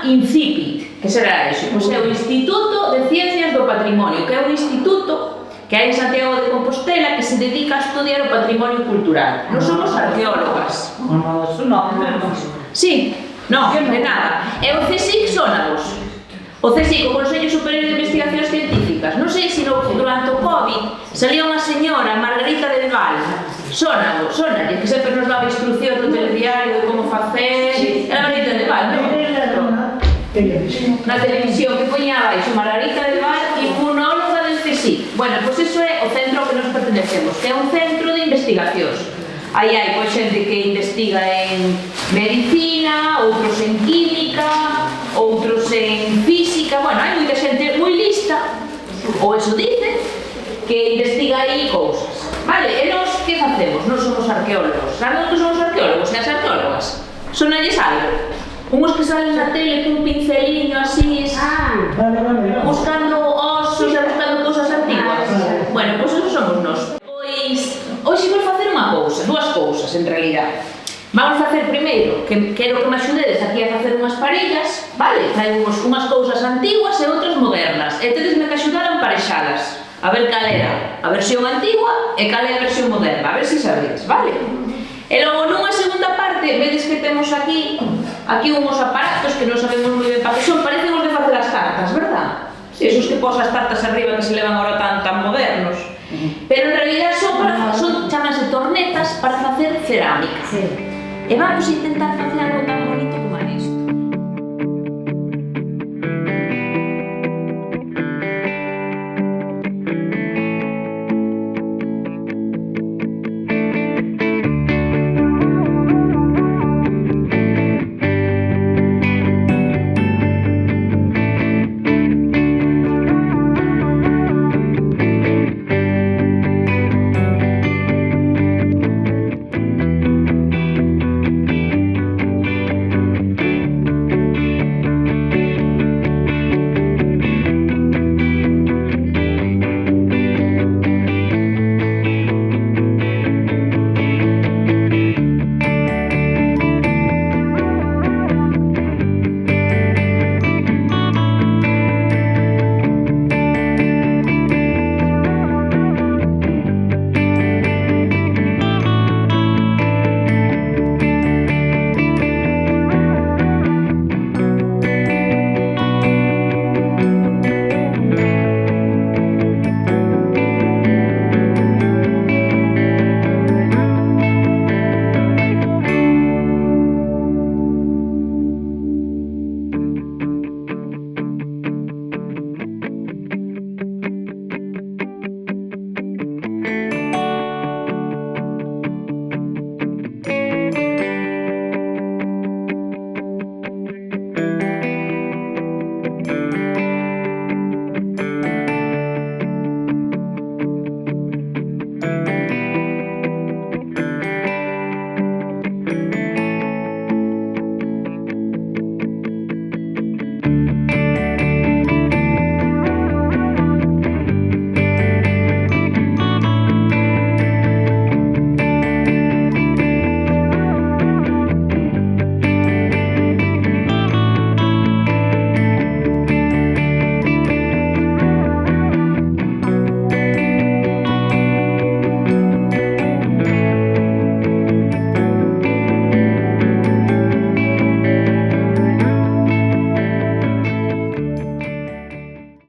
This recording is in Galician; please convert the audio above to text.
INCIPIT, que será eso? Pois é o Instituto de Ciencias do Patrimonio, que é un instituto que hai en Santiago de Compostela que se dedica a estudiar o patrimonio cultural. Non somos arqueólogas. Sí, non, de nada. E o CSIC sónavos. O CSIC, o Consello Superior de Investigacións Científicas. Non sei se durante o COVID salía unha señora, Margarita del Val, sónalle, que sempre nos daba instrucción no telediario de como facer. Era Margarita del Val, non? Na televisión, que poñía abaixo Margarita del Val, inmunóloga del CSIC. Bueno, pois iso é o centro ao que nos pertenecemos, que é un centro de investigacións. Aí hai xente que investiga en medicina, outros en química, outros en física. Bueno, hai moita xente moi lista, ou eso dicen, que investiga aí cousas. Vale, e nos que facemos? Nos somos arqueólogos. Saben que somos arqueólogos e as arqueólogas? Sonalles algo? Unhos que salen na tele cun pinceliño así, buscando osos e buscando cousas antiguas. Bueno, pois eso somos nós. Pois, hoxe vou facer unha cousa, dúas cousas en realidad. Vamos facer primeiro, que quero que me axudedes aquí a facer unhas parellas, vale? Traemos unhas cousas antiguas e outras modernas, e tedesme que axudar a emparexalas, a ver cal era a versión antigua e cal é a versión moderna, a ver se sabedes, vale? E logo nunha segunda parte, vedes que temos aquí uns aparatos que non sabemos moi ben para que son, parecen os de facer as tartas, verdad? Esos que posas tartas arriba que se levan ahora tan modernos. Pero en realidad chamanse tornetas para facer cerámica. E vamos a intentar facer algo tan